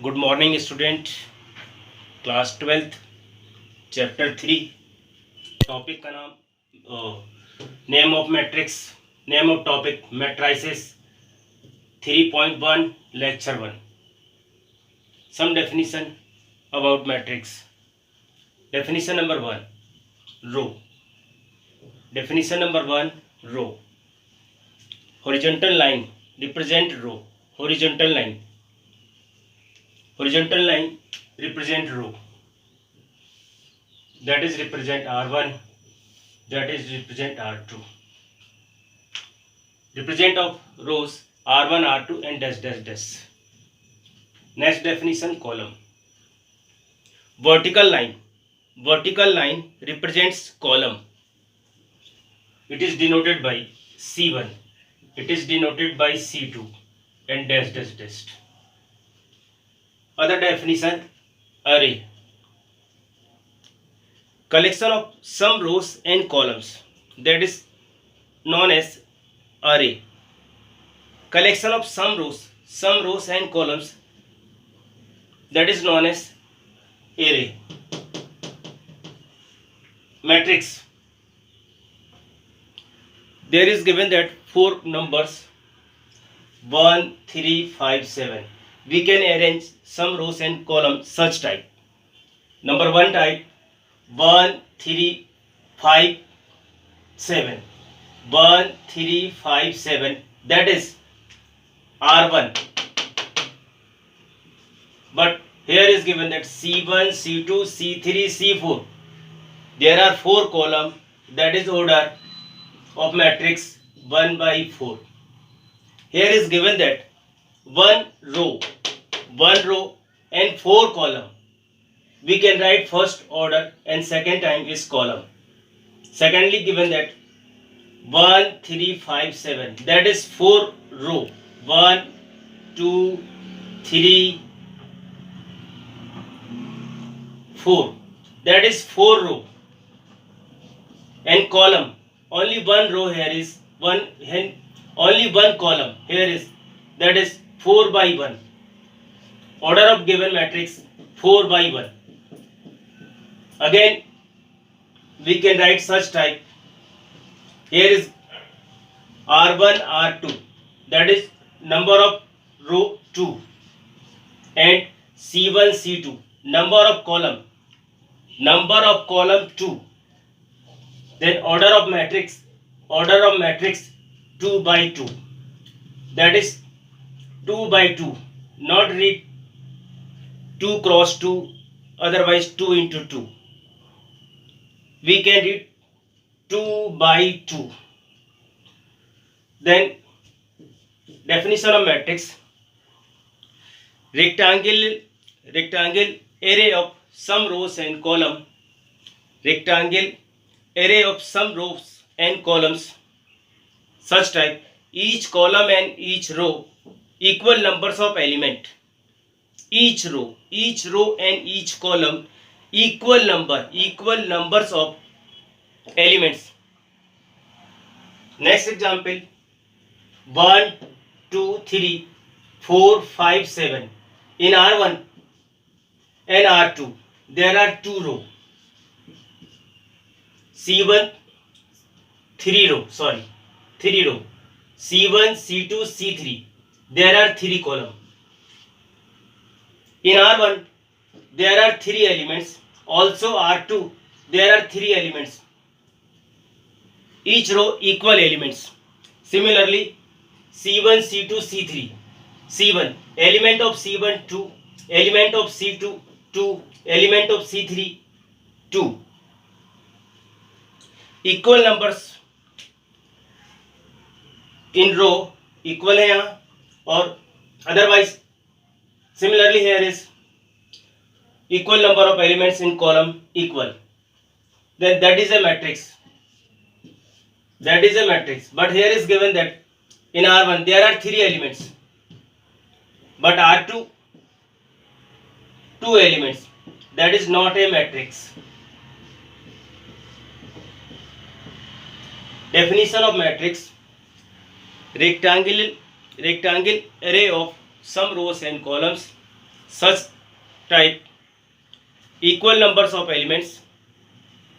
Good morning student. Class 12th chapter 3। Topic का नाम name of matrix, name of topic matrices 3.1 lecture 1। Some definition about matrix. Definition number 1 row. Definition number 1 row. Horizontal line represent row. Horizontal line represent row, that is represent R1, that is represent R2. Represent of rows R1, R2 and dash dash dash. Next definition column. Vertical line represents column. It is denoted by C1, it is denoted by C2 and dash dash dash. Other definition, array, collection of some rows and columns, that is known as array. Collection of some rows and columns, that is known as array. Matrix, there is given that 4 numbers 1, 3, 5, 7. We can arrange some rows and columns such type. Number 1 type 1, 3, 5, 7. 1, 3, 5, 7. That is R1. But here is given that C1, C2, C3, C4. There are 4 columns. That is order of matrix 1 by 4. Here is given that one row and 4 column. We can write first order and second time is column. Secondly given that 1, 3, 5, 7. That is 4 row. 1, 2, 3, 4. That is 4 row. And column. Only one row here is one. Only one column here is. That is 4 by 1. Order of given matrix 4 by 1. Again we can write such type. Here is R1, R2. That is number of row 2. And C1, C2. Number of column 2. Then order of matrix 2 by 2. That is 2 by 2. Not read 2 cross 2, otherwise 2 into 2. We can read 2 by 2. Then definition of matrix. Rectangle array of some rows and column. Rectangle array of some rows and columns such type. Each column and each row equal numbers of element. Each row and each column equal numbers of elements. Next example 1, 2, 3, 4, 5, 7. In R1 and R2 there are 2 rows. C1 3 row. C1, C2, C3. There are 3 columns. In R1 there are 3 elements. Also R2 there are 3 elements. Each row equal elements. Similarly C1, C2, C3. C1 element of C1 2, element of C2 2, element of C3 2. Equal numbers in row equal है यहाँ, और otherwise similarly here is equal number of elements in column equal. Then that is a matrix. But here is given that in R1 there are 3 elements, but R2 2 elements. That is not a matrix. Definition of matrix. Rectangle array of some rows and columns such type equal numbers of elements,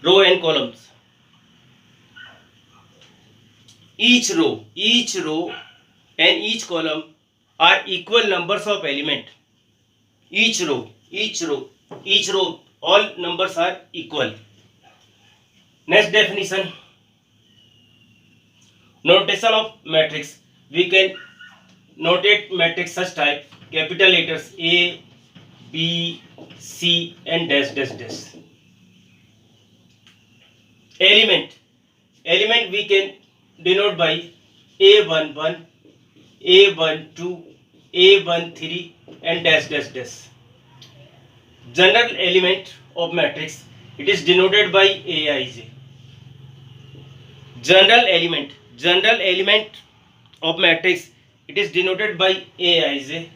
row and columns. Each row and each column are equal numbers of element. Each row, all numbers are equal. Next definition. Notation of matrix. We can notate matrix such type: capital letters A, B, C and dash dash dash. Element we can denote by A11, A12, A13 and dash dash dash. General element of matrix, it is denoted by Aij. General element of matrix, it is denoted by Aij.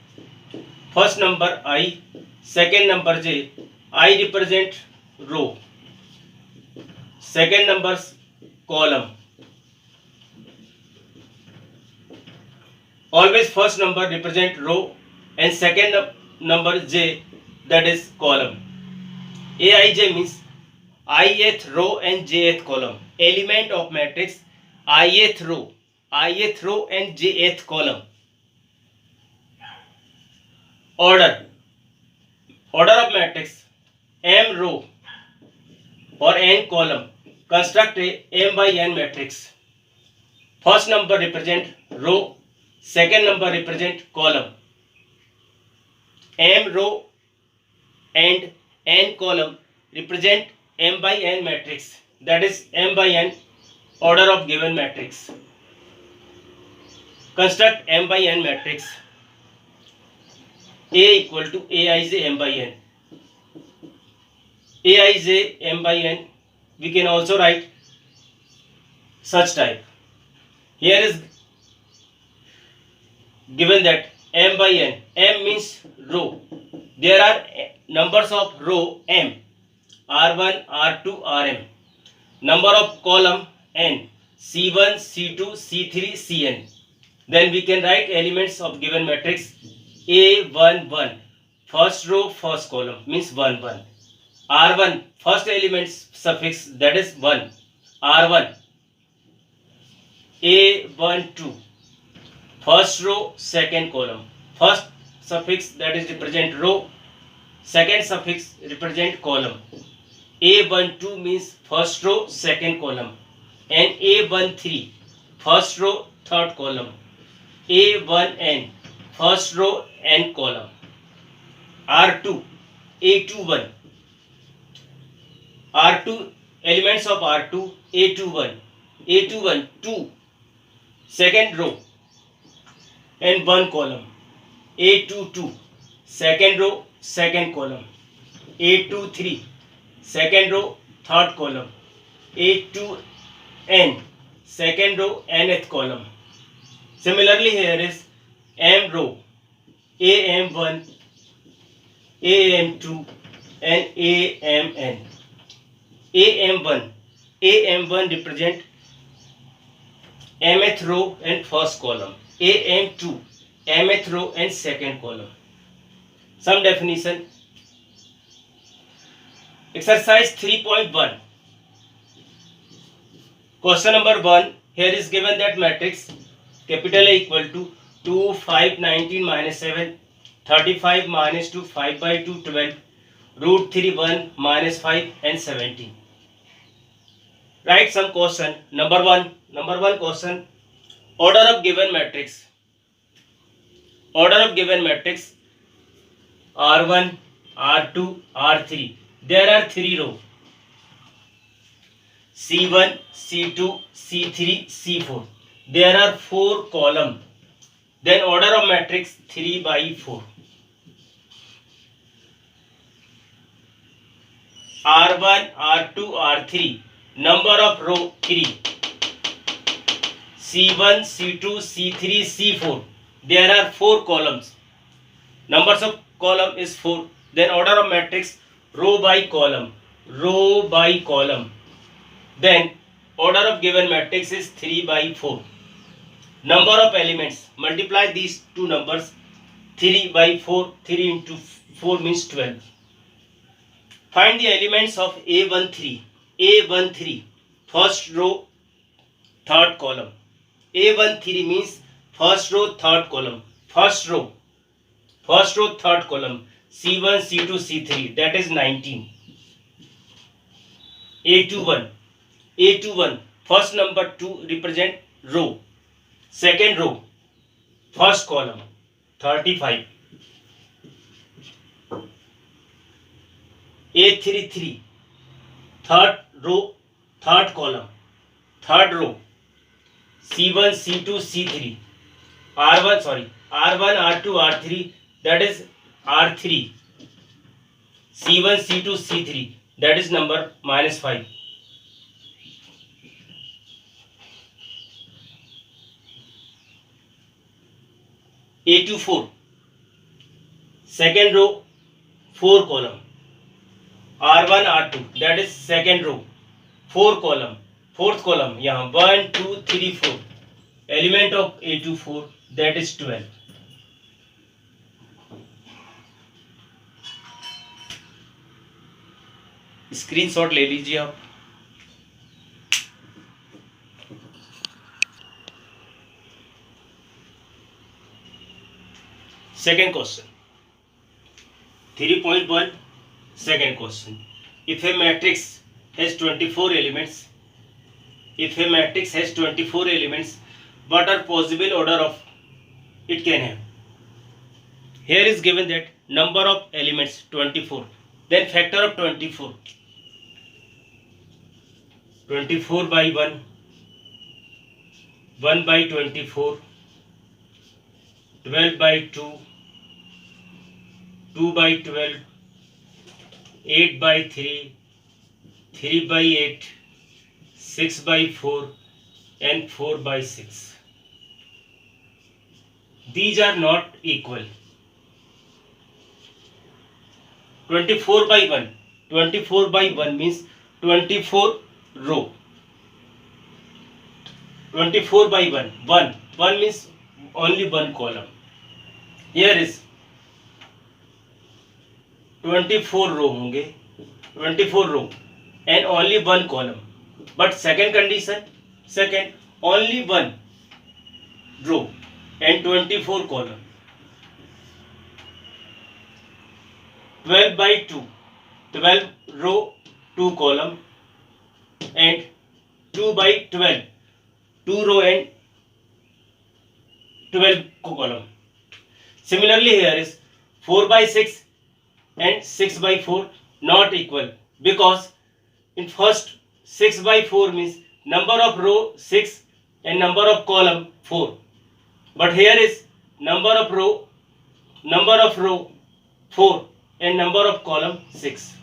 First number I, second number J. I represent row, second numbers column. Always first number represent row and second number J, that is column. Aij means ith row and jth column. Element of matrix, ith row and jth column. Order of matrix, m row or n column. Construct a m by n matrix. First number represent row, second number represent column. M row and n column represent m by n matrix, that is m by n order of given matrix. Construct m by n matrix. A equal to Aij m by n. Aij m by n, we can also write such type. Here is given that m by n, m means row. There are numbers of row m, r1, r2, rm. Number of column n, c1, c2, c3, cn. Then we can write elements of given matrix. A11, first row, first column means 1 1. R1, first element suffix, that is 1. R1. A12, first row, second column. First suffix, that is represent row, second suffix represent column. A12 means first row, second column, and A13, first row, third column. A1n, first row and column. R2, A21, R2, elements of R2, A21, A21, 2, second row and 1 column. A22, second row, second column. A23, second row, third column. A2n, second row, nth column. Similarly, here is m row, am1, am2 and amn. am1 represent mth row and first column. am2, mth row and second column. Some definition. Exercise 3.1. Question number 1. Here is given that matrix capital A equal to 2, 5, 19, minus 7, 35, minus 2, 5 by 2, 12, root 3, 1, minus 5 and 17. Write some question. Number 1 question. Order of given matrix. Order of given matrix R1, R2, R3. There are 3 rows. C1, C2, C3, C4. There are 4 columns. Then order of matrix 3 by 4. R1, R2, R3. Number of row 3. C1, C2, C3, C4. There are 4 columns. Numbers of column is 4. Then order of matrix row by column. Row by column. Then order of given matrix is 3 by 4. Number of elements. Multiply these two numbers. 3 by 4, 3 into 4 means 12. Find the elements of A13. A13, first row, third column. A13 means first row, third column. First row, third column. C1, C2, C3, that is 19. A21, first number 2 represent row. Second row, first column, 35. A33, third row, third column, third row, C1, C2, C3, R1, R2, R3, that is R3, C1, C2, C3, that is number -5. A24, second row, 4 column, R1, R2, that is second row, 4 column, fourth column, यहाँ 1, 2, 3, 4, element of A24, that is 12. Screenshot ले लीजिए आप. Second question, 3.1, second question. If a matrix has 24 elements, what are possible order of it can have? Here is given that number of elements 24, then factor of 24. 24 by 1, 1 by 24, 12 by 2, 2 by 12, 8 by 3, 3 by 8, 6 by 4, and 4 by 6. These are not equal. 24 by 1. 24 by 1 means 24 row. 24 by 1. 1 means only one column. Here is 24 row होंगे, 24 row and only one column. But second condition, only one row and 24 column. 12 by 2, 12 row, 2 column, and 2 by 12, 2 row and 12 column. Similarly, here is 4 by 6 and 6 by 4 not equal, because in first 6 by 4 means number of row 6 and number of column 4, but here is number of row 4 and number of column 6.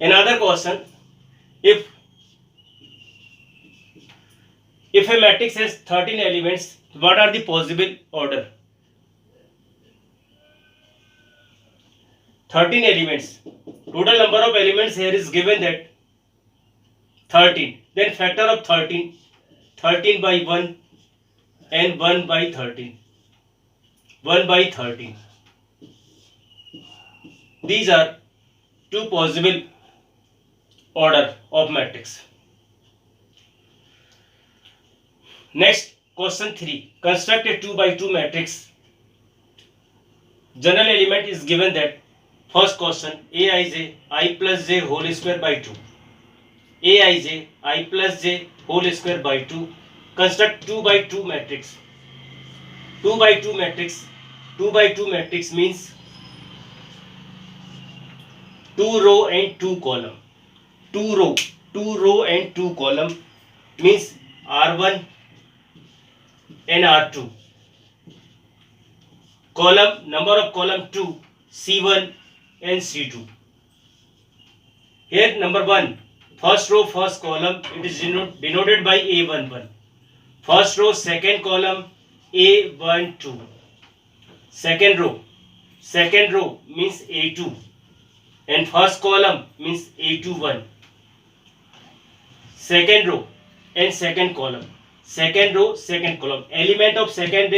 Another question, if a matrix has 13 elements, what are the possible order? 13 elements. Total number of elements here is given that 13. Then factor of 13. 13 by 1 and 1 by 13. 1 by 13. These are two possible order of matrix. Next, question 3. Construct a 2 by 2 matrix. General element is given that first question, Aij I plus j whole square by 2. Aij I plus j whole square by 2. Construct 2 by 2 matrix. 2 by 2 matrix. 2 by 2 matrix means 2 row and 2 column. 2 row and 2 column means R1 and R2. Column, number of column 2, C1 and C2. Here number 1, first row, first column, it is denoted by A11. First row, second column, A12. Second row means A2. And first column means A21. Second row and second column. Second row, second column. Element of second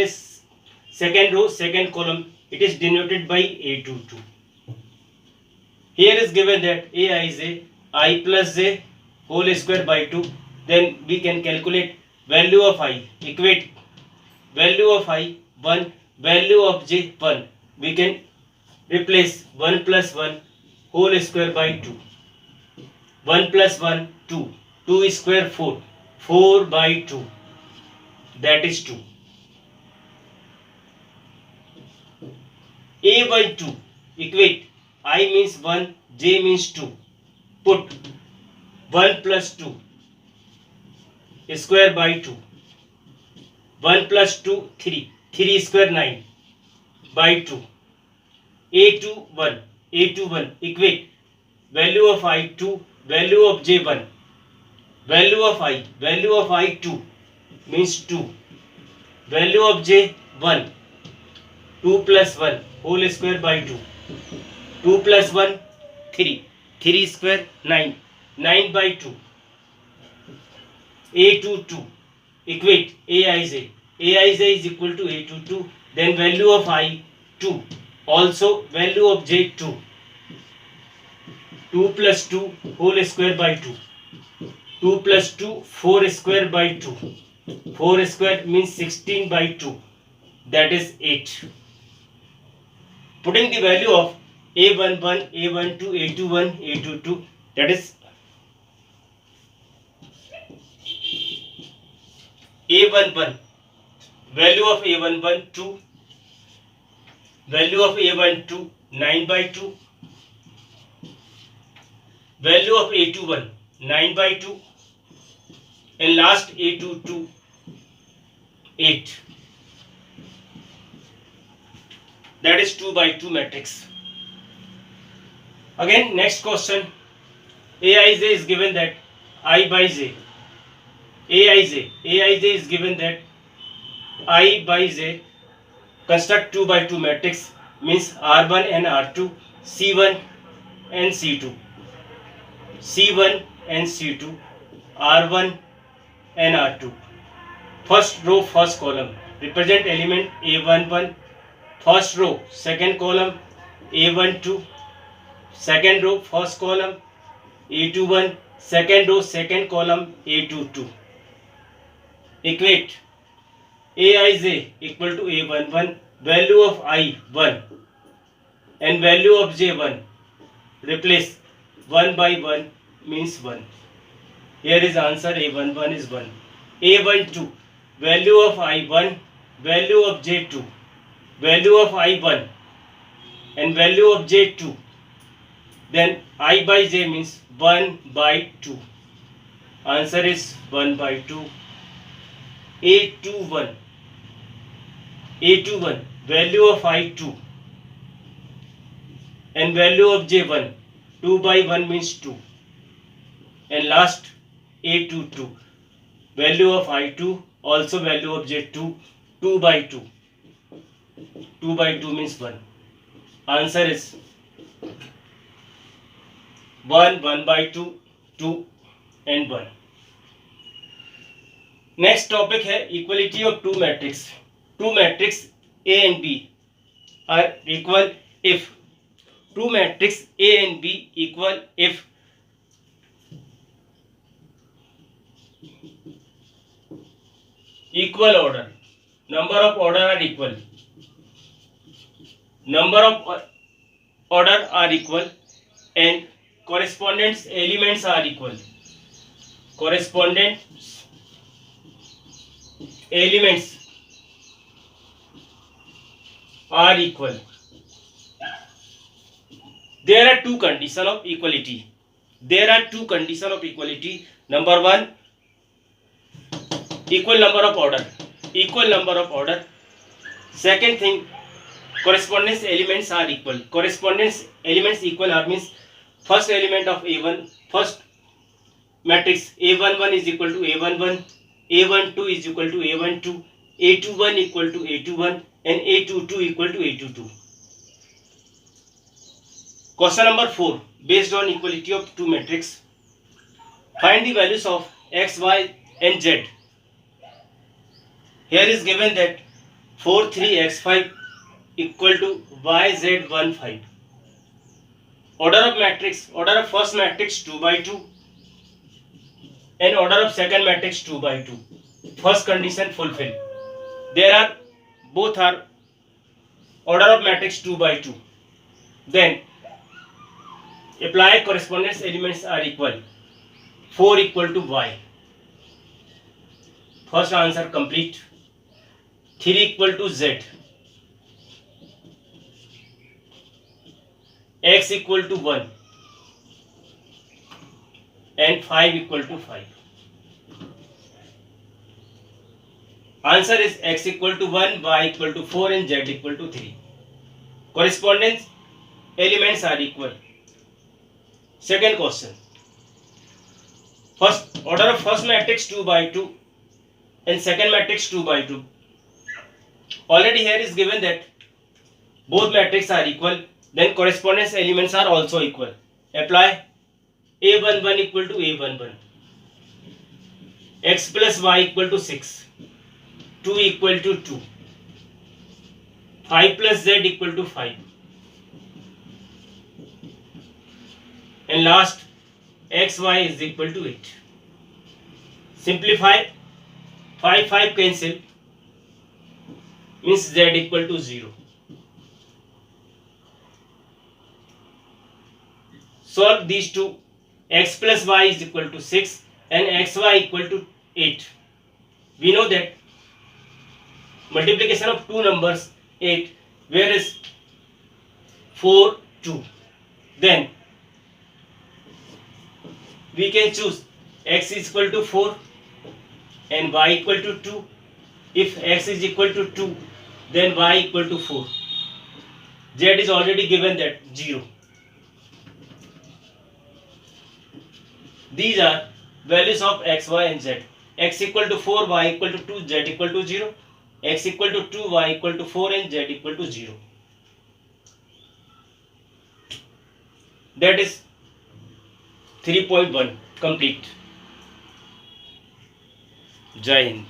second row, second column, it is denoted by A22. Here is given that Aij I plus j whole square by 2. Then we can calculate value of I. Equate value of I 1, value of j 1. We can replace 1 plus 1 whole square by 2. 1 plus 1 2. 2 square 4. 4 by 2. That is 2. A12 equate I means 1, j means 2. Put 1 plus 2 square by 2. 1 plus 2 3. 3 square 9 by 2. A21 equate value of I 2, value of j 1. Value of I 2 means 2. Value of j 1. 2 plus 1 whole square by 2. 2 plus 1 3. 3 square 9. 9 by 2. A22 equate Aij. Aij is equal to A22. Then value of I 2. Also value of j 2. 2 plus 2 whole square by 2. 2 plus 2 4 square by 2. 4 square means 16 by 2. That is 8. Putting the value of A11, A12, A21, A22, that is A11, value of A11 2, value of A12 9 by 2, value of A21 9 by 2, and last A22 8. That is 2 by 2 matrix. Again, next question. Aij is given that I by j. Aij is given that I by j. Construct 2 by 2 matrix means R1 and R2, C1 and C2. C1 and C2, R1 and R2. First row, first column. Represent element A11. First row, second column A12. Second row, first column A21. Second row, second column A22. Equate Aij equal to A11. Value of I 1 and value of j 1. Replace 1 by 1 means 1. Here is answer. A11 is 1. A12 value of I 1, value of j 2. Value of I 1 and value of j 2. Then I by j means 1 by 2. Answer is 1 by 2. A21 value of I 2 and value of j 1. 2 by 1 means 2. And last A22 value of I 2, also value of j 2. 2 by 2. 2 by 2 means 1. Answer is 1, 1 by 2, 2 and 1. Next topic है equality of two matrix. Two matrix A and B are equal if two matrix A and B equal if equal order, number of order are equal, number of order are equal, and correspondence elements are equal. Correspondence elements are equal. There are two conditions of equality. Number one, equal number of order. Second thing, correspondence elements are equal. Correspondence elements equal are means first element of A1, first matrix A11 is equal to A11, A12 is equal to A12, A21 equal to A21, and A22 equal to A22. Question number 4. Based on equality of two matrix, find the values of x, y and z. Here is given that 4 3 x5 equal to yz15. Order of first matrix 2 by 2 and order of second matrix 2 by 2. First condition fulfilled. Both are order of matrix 2 by 2. Then apply correspondence elements are equal. 4 equal to y. First answer complete. 3 equal to z. X equal to 1 and 5 equal to 5. Answer is x equal to 1, y equal to 4 and z equal to 3. Correspondence elements are equal. Second question. Order of first matrix 2 by 2 and second matrix 2 by 2. Already here is given that both matrices are equal, then correspondence elements are also equal. Apply A11 equal to A11. X plus y equal to 6. 2 equal to 2. 5 plus z equal to 5. And last, xy is equal to 8. Simplify. 5 cancel. Means z equal to 0. Solve these two. X plus y is equal to 6 and xy equal to 8. We know that multiplication of two numbers 8, where is 4, 2. Then we can choose x is equal to 4 and y equal to 2. If x is equal to 2, then y equal to 4. Z is already given that 0. These are values of x, y and z. X equal to 4, y equal to 2, z equal to 0. X equal to 2, y equal to 4 and z equal to 0. That is 3.1 complete. Jai Hind.